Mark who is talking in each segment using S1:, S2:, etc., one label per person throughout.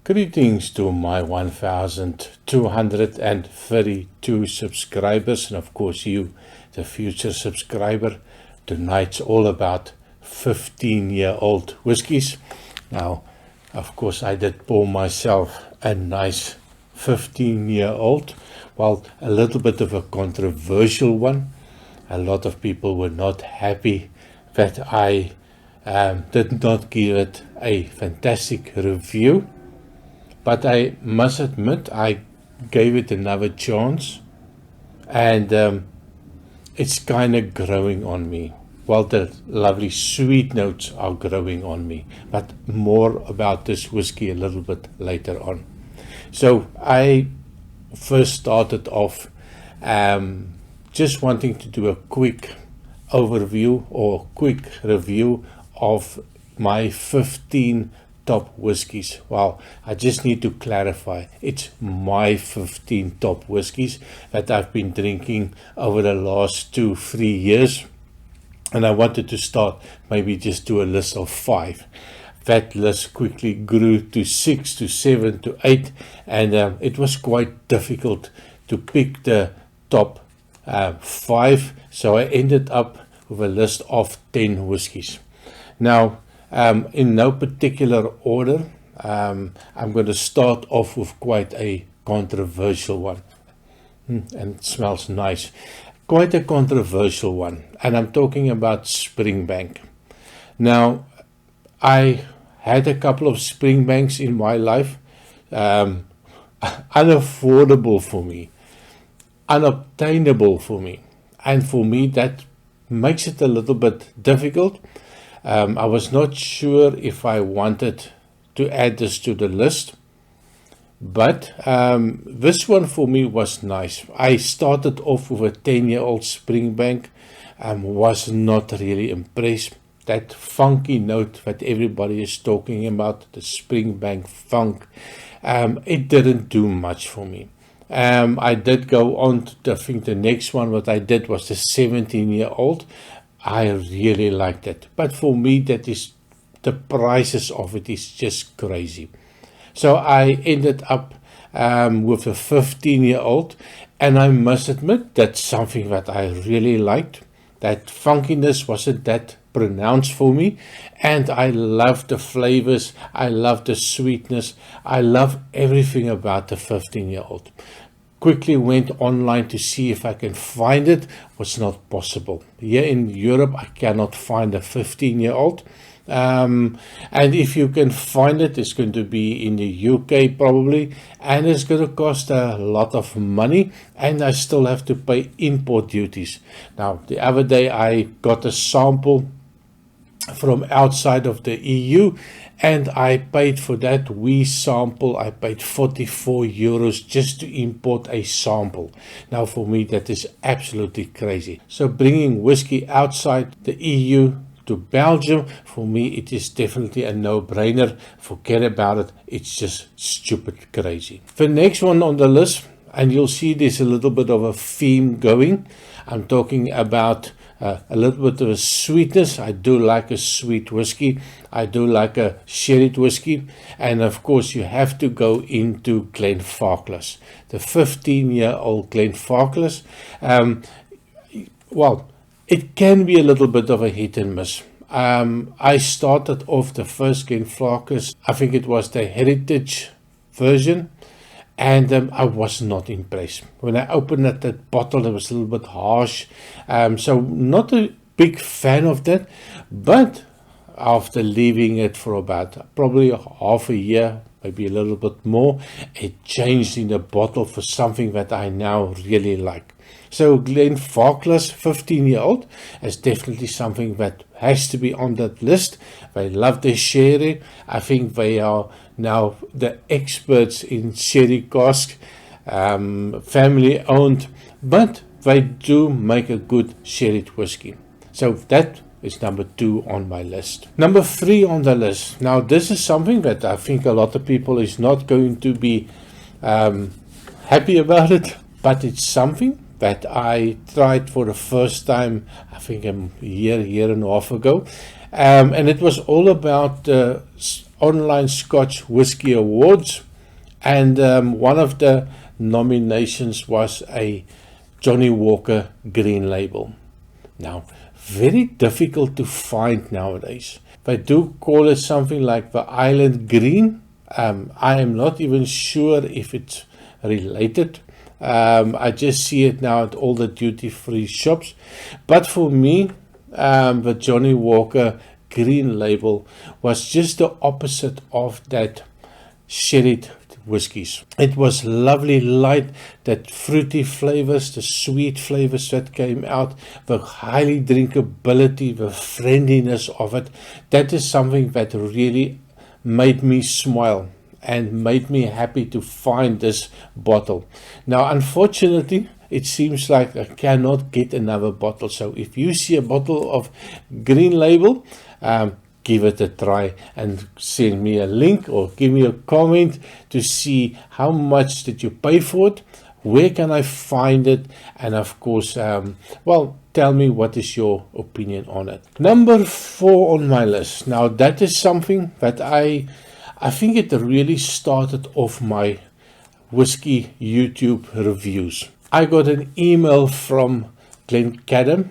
S1: Greetings to my 1,232 subscribers, and of course you, the future subscriber. Tonight's all about 15-year-old whiskies. Now, of course, I did pour myself a nice 15-year-old, well, a little bit of a controversial one. A lot of people were not happy that I did not give it a fantastic review. But I must admit, I gave it another chance, and it's kind of growing on me. Well, the lovely sweet notes are growing on me, but more about this whiskey a little bit later on. So I first started off just wanting to do a quick overview or quick review of my 15 top whiskies. Well, I just need to clarify, it's my 15 top whiskies that I've been drinking over the last 2-3 years, and I wanted to start maybe just do a list of 5. That list quickly grew to 6 to 7 to 8, and it was quite difficult to pick the top 5, so I ended up with a list of 10 whiskies. Now, in no particular order, I'm going to start off with quite a controversial one, and it smells nice. Quite a controversial one, and I'm talking about Springbank. Now, I had a couple of Springbanks in my life, unaffordable for me, unobtainable for me, and for me that makes it a little bit difficult. I was not sure if I wanted to add this to the list, but this one for me was nice. I started off with a 10-year-old Springbank, was not really impressed. That funky note that everybody is talking about, the Springbank funk, it didn't do much for me. I did go on to, I think the next one what I did was the 17-year-old. I really liked it, but for me that is, the prices of it is just crazy. So I ended up with a 15-year-old, and I must admit that's something that I really liked. That funkiness wasn't that pronounced for me, and I love the flavors, I love the sweetness, I love everything about the 15-year-old. Quickly went online to see if I can find it. Was not possible. Here in Europe, I cannot find a 15-year-old. And if you can find it, it's going to be in the UK probably, and it's going to cost a lot of money, and I still have to pay import duties. Now, the other day I got a sample from outside of the EU, and I paid for that wee sample, I paid 44 euros just to import a sample. Now for me that is absolutely crazy. So bringing whiskey outside the EU to Belgium, for me it is definitely a no-brainer. Forget about it, it's just stupid crazy. The next one on the list, and you'll see there's a little bit of a theme going. I'm talking about a little bit of a sweetness. I do like a sweet whiskey. I do like a sherried whiskey. And of course you have to go into Glenfarclas. The 15-year-old Glenfarclas. Well, it can be a little bit of a hit and miss. I started off the first Glenfarclas, I think it was the heritage version, and I was not impressed. When I opened that bottle, it was a little bit harsh, so not a big fan of that. But after leaving it for about probably half a year, maybe a little bit more, it changed in the bottle for something that I now really like. So Glenfarclas 15-year-old is definitely something that has to be on that list. They love their sherry. I think they are now the experts in sherry cask, family owned, but they do make a good sherry whiskey. So that is number 2 on my list. Number 3 on the list. Now this is something that I think a lot of people is not going to be happy about it, but it's something that I tried for the first time, I think a year and a half ago, and it was all about online Scotch Whisky Awards, and one of the nominations was a Johnny Walker Green Label. Now, very difficult to find nowadays. They do call it something like the Island Green. I am not even sure if it's related. I just see it now at all the duty-free shops. But for me, the Johnny Walker Green Label was just the opposite of that sherried whiskies. It was lovely light, that fruity flavors, the sweet flavors that came out, the highly drinkability, the friendliness of it. That is something that really made me smile and made me happy to find this bottle. Now, unfortunately, it seems like I cannot get another bottle. So if you see a bottle of Green Label, give it a try and send me a link or give me a comment to see how much did you pay for it, where can I find it, and of course, tell me what is your opinion on it. Number 4 on my list. Now that is something that I think it really started off my whiskey YouTube reviews. I got an email from Glencadam,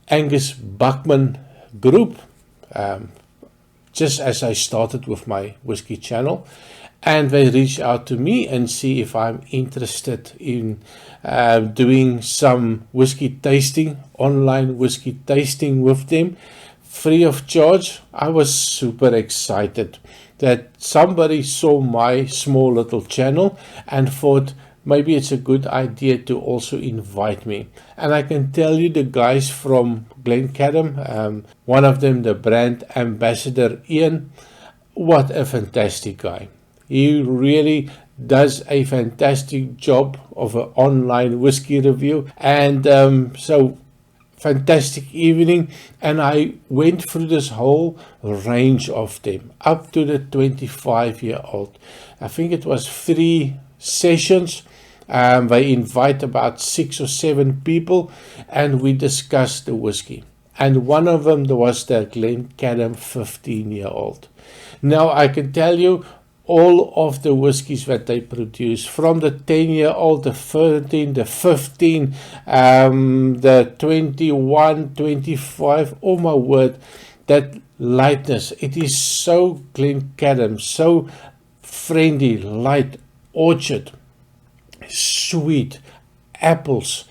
S1: Angus Buckman group, just as I started with my whiskey channel, and they reached out to me and see if I'm interested in doing some whiskey tasting, online whiskey tasting with them, free of charge. I was super excited that somebody saw my small little channel and thought maybe it's a good idea to also invite me. And I can tell you, the guys from Glencadam, one of them, the brand ambassador Ian, what a fantastic guy. He really does a fantastic job of an online whiskey review. And so fantastic evening, and I went through this whole range of them up to the 25-year-old. I think it was 3 sessions. They invite about 6 or 7 people, and we discussed the whiskey. And one of them was the Glencadam 15-year-old. Now I can tell you, all of the whiskies that they produce, from the 10-year-old, the 13, the 15, the 21, 25, oh my word, that lightness, it is so Glencadam, so friendly, light, orchard, sweet, apples,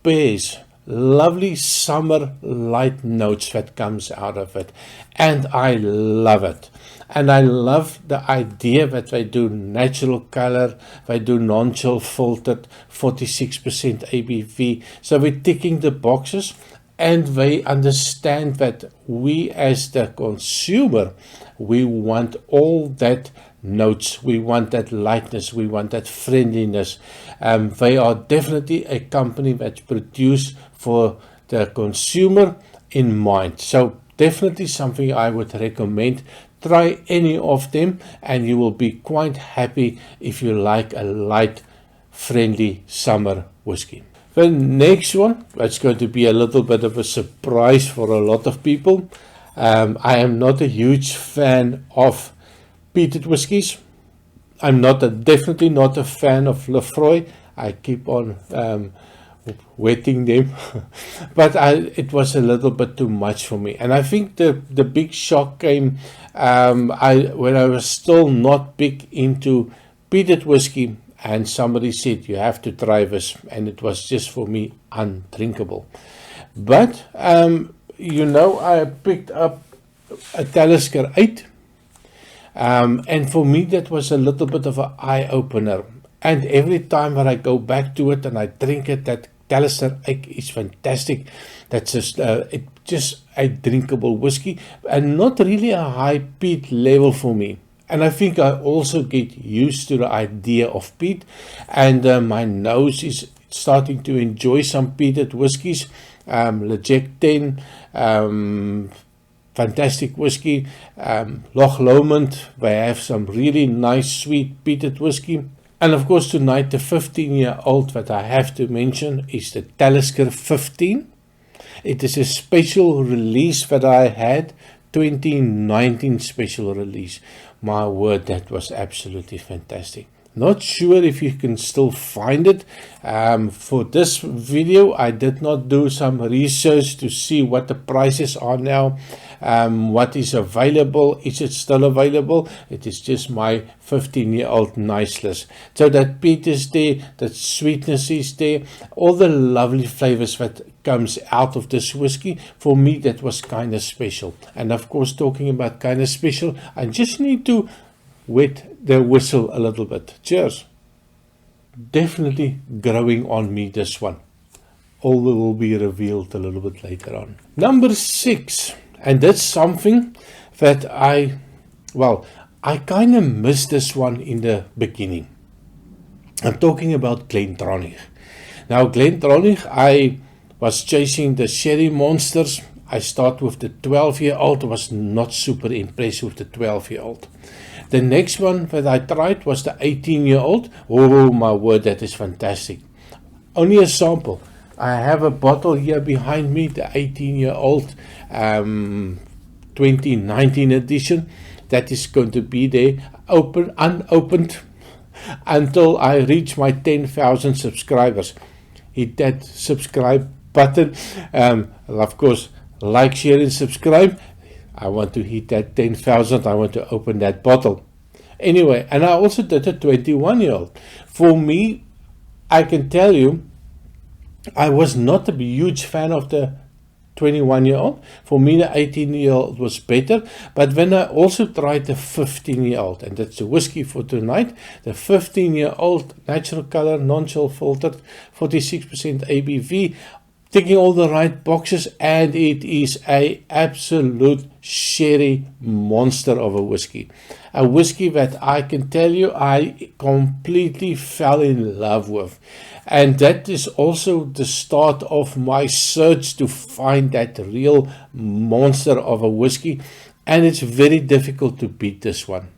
S1: pears, lovely summer light notes that comes out of it, and I love it. And I love the idea that they do natural color, they do non-chill filtered, 46% ABV. So we're ticking the boxes, and they understand that we as the consumer, we want all that notes, we want that lightness, we want that friendliness. They are definitely a company that's produced for the consumer in mind. So definitely something I would recommend. Try any of them and you will be quite happy if you like a light, friendly summer whiskey. The next one, that's going to be a little bit of a surprise for a lot of people. I am not a huge fan of peated whiskies. I'm definitely not a fan of Lefroy. I keep on wetting them, but it was a little bit too much for me. And I think the big shock came when I was still not big into peated whiskey, and somebody said you have to try this, and it was just for me undrinkable. But I picked up a Talisker 8, and for me that was a little bit of an eye-opener. And every time that I go back to it and I drink it, that Talisker 8 is fantastic. That's just a drinkable whiskey, and not really a high peat level for me. And I think I also get used to the idea of peat, and my nose is starting to enjoy some peated whiskies. Lejeck 10, fantastic whiskey. Loch Lomond, they have some really nice sweet peated whiskey. And of course tonight the 15-year-old that I have to mention is the Talisker 15. It is a special release that I had 2019 special release. My word, that was absolutely fantastic. Not sure if you can still find it. For this video, I did not do some research to see what the prices are now, what is available. Is it still available? It is just my 15-year-old nice list. So that peat is there, that sweetness is there, all the lovely flavors that comes out of this whiskey. For me, that was kind of special. And of course, talking about kind of special, I just need to wet the whistle a little bit. Cheers. Definitely growing on me, this one. All will be revealed a little bit later on. Number 6, and that's something that I kind of missed this one in the beginning. I'm talking about Glendronach. Now, Glendronach, I was chasing the sherry monsters. I started with the 12-year-old. I was not super impressed with the 12-year-old. The next one that I tried was the 18-year-old. Oh my word, that is fantastic. Only a sample. I have a bottle here behind me, the 18-year-old 2019 edition. That is going to be there, unopened, until I reach my 10,000 subscribers. Hit that subscribe button. Of course, like, share, and subscribe. I want to hit that 10,000. I want to open that bottle. Anyway, and I also did a 21-year-old. For me, I can tell you, I was not a huge fan of the 21-year-old. For me, the 18-year-old was better. But when I also tried the 15-year-old, and that's the whiskey for tonight, the 15-year-old natural color, non-chill filtered, 46% ABV, ticking all the right boxes, and it is a absolute sherry monster of a whiskey. A whiskey that I can tell you I completely fell in love with. And that is also the start of my search to find that real monster of a whiskey. And it's very difficult to beat this one.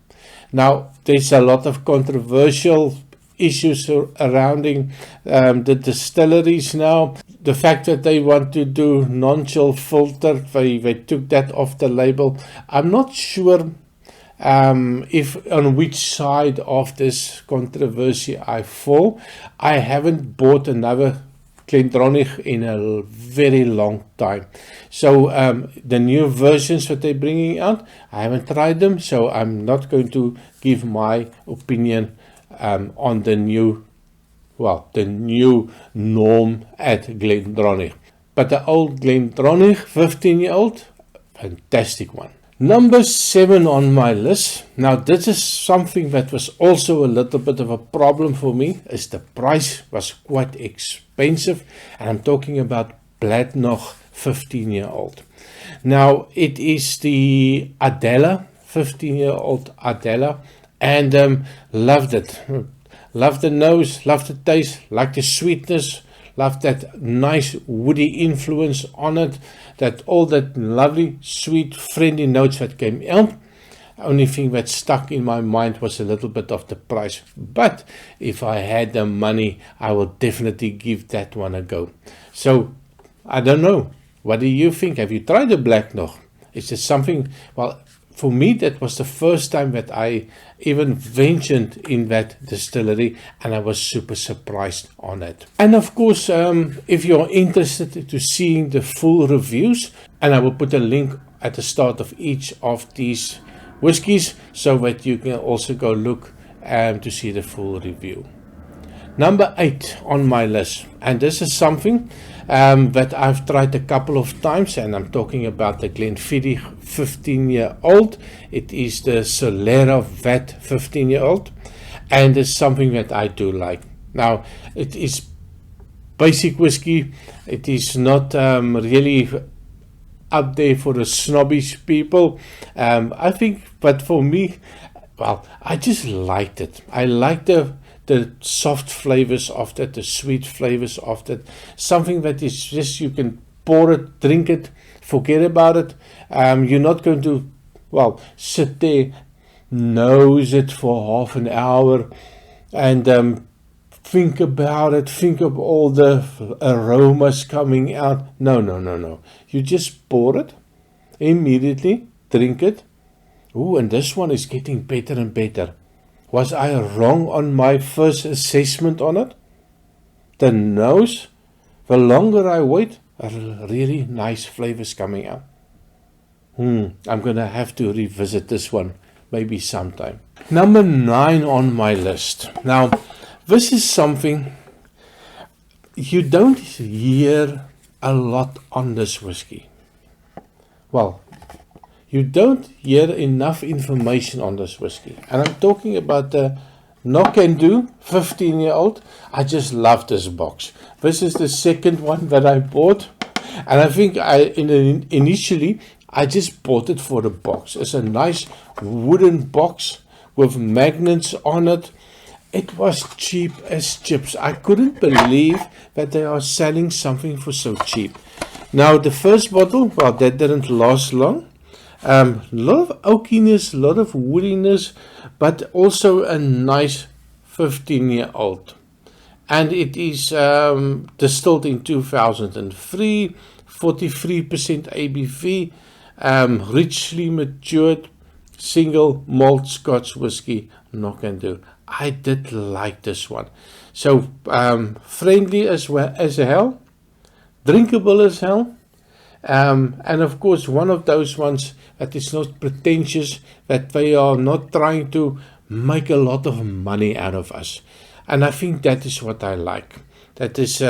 S1: Now, there's a lot of controversial issues surrounding the distilleries now. The fact that they want to do non-chill filter, they took that off the label. I'm not sure if on which side of this controversy I fall. I haven't bought another Glendronach in a very long time. So the new versions that they're bringing out, I haven't tried them, so I'm not going to give my opinion on the new norm at Glendronach. But the old Glendronach 15-year-old, fantastic one. Number 7 on my list. Now, this is something that was also a little bit of a problem for me, is the price was quite expensive, and I'm talking about Bladnoch 15-year-old. Now, it is the Adela, 15-year-old Adela, and loved it. Loved the nose, loved the taste, liked the sweetness, loved that nice woody influence on it, that all that lovely, sweet, friendly notes that came out. Only thing that stuck in my mind was a little bit of the price. But if I had the money, I would definitely give that one a go. So, I don't know. What do you think? Have you tried the Bladnoch? Is it something, well, for me, that was the first time that I even ventured in that distillery, and I was super surprised on it. And of course, if you're interested to seeing the full reviews, and I will put a link at the start of each of these whiskies, so that you can also go look to see the full review. Number 8 on my list, and this is something that I've tried a couple of times, and I'm talking about the Glenfiddich 15-year-old. It is the Solera Vat 15-year-old, and it's something that I do like. Now, it is basic whiskey. It is not really up there for the snobbish people, I think, but for me, well, I just liked it. I liked the soft flavors of that, the sweet flavors of that. Something that is just, you can pour it, drink it, forget about it. You're not going to, well, sit there, nose it for half an hour and think about it, think of all the aromas coming out. No. You just pour it immediately, drink it. Oh, and this one is getting better and better. Was I wrong on my first assessment on it? The nose, the longer I wait, a really nice flavors coming out. I'm going to have to revisit this one maybe sometime. Number 9 on my list. Now, this is something you don't hear a lot on this whiskey. Well, you don't hear enough information on this whiskey. And I'm talking about the Knock and Do 15-year-old. I just love this box. This is the second one that I bought. And I think initially I just bought it for the box. It's a nice wooden box with magnets on it. It was cheap as chips. I couldn't believe that they are selling something for so cheap. Now the first bottle, well, that didn't last long. A lot of oakiness, a lot of woodiness, but also a nice 15-year-old. And it is distilled in 2003, 43% ABV, richly matured, single malt Scotch whiskey, Knock and Do. I did like this one. So friendly as well as hell, drinkable as hell. And of course, one of those ones that is not pretentious, that they are not trying to make a lot of money out of us. And I think that is what I like. That is,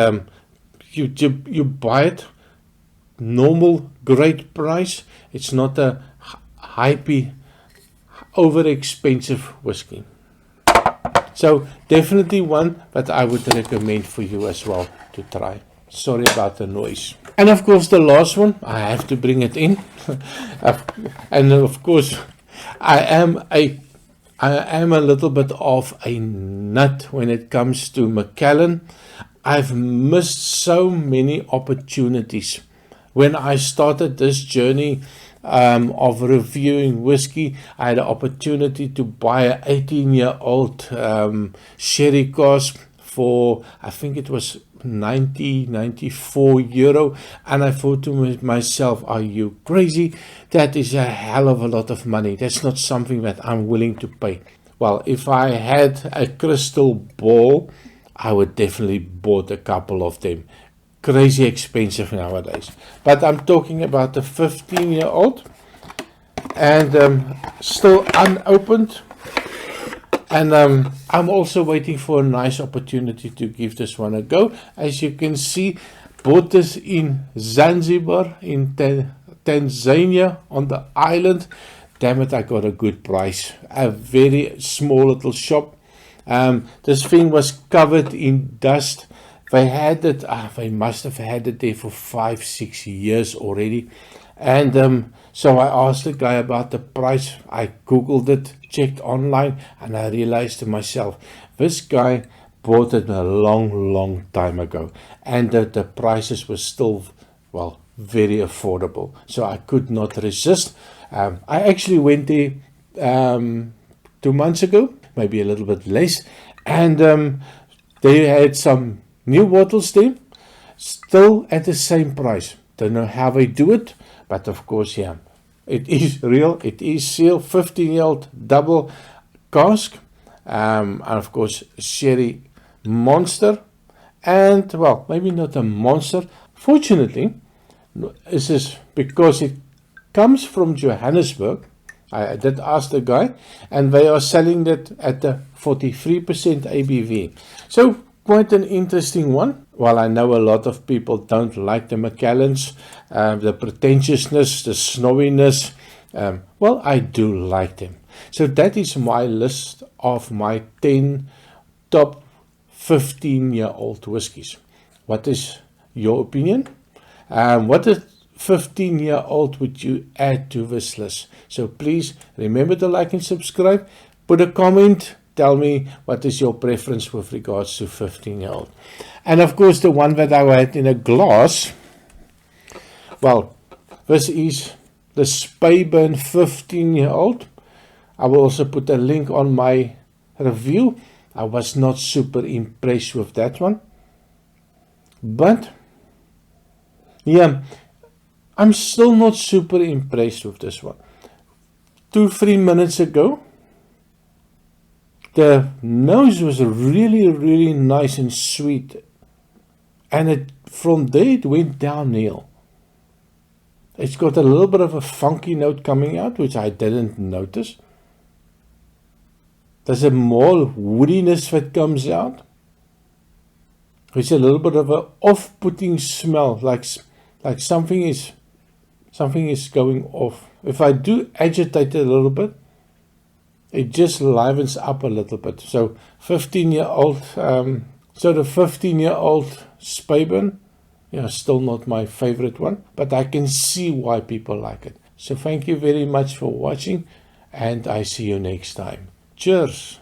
S1: you buy it, normal, great price. It's not a hypey, over expensive whiskey. So definitely one that I would recommend for you as well to try. Sorry about the noise. And of course the last one, I have to bring it in. And of course I am a little bit of a nut when it comes to Macallan. I've missed so many opportunities. When I started this journey of reviewing whiskey, I had an opportunity to buy an 18-year-old sherry cask for, I think it was 94 euro, and I thought to myself, are you crazy? That is a hell of a lot of money. That's not something that I'm willing to pay. Well, if I had a crystal ball, I would definitely bought a couple of them. Crazy expensive nowadays. But I'm talking about the 15-year-old, and still unopened. And I'm also waiting for a nice opportunity to give this one a go. As you can see, bought this in Zanzibar, in Tanzania, on the island. Damn it, I got a good price. A very small little shop. This thing was covered in dust. They had it, they must have had it there for 5-6 years already. And so I asked the guy about the price. I googled it, checked online, and I realized to myself, this guy bought it a long time ago, and the prices were still, well, very affordable. So I could not resist. I actually went there 2 months ago, maybe a little bit less, and they had some new bottles there, still at the same price. Don't know how they do it, but of course, yeah, it is real. It is sealed, 15-year-old double cask, and of course, sherry monster, and well, maybe not a monster. Fortunately, this is because it comes from Johannesburg. I did ask the guy, and they are selling it at the 43% ABV. So quite an interesting one. While I know a lot of people don't like the Macallans, the pretentiousness, the snobbiness, well, I do like them. So that is my list of my 10 top 15-year-old whiskies. What is your opinion? What 15-year-old would you add to this list? So please remember to like and subscribe. Put a comment. Tell me what is your preference with regards to 15-year-old. And of course, the one that I had in a glass, well, this is the Speyburn 15-year-old. I will also put a link on my review. I was not super impressed with that one. But, yeah, I'm still not super impressed with this one. 2-3 minutes ago. The nose was really, really nice and sweet. And from there it went downhill. It's got a little bit of a funky note coming out, which I didn't notice. There's a more woodiness that comes out. It's a little bit of an off-putting smell, like something is going off. If I do agitate it a little bit, it just livens up a little bit. So 15-year-old, so the 15-year-old Speyburn, still not my favorite one, but I can see why people like it. So thank you very much for watching, and I see you next time. Cheers!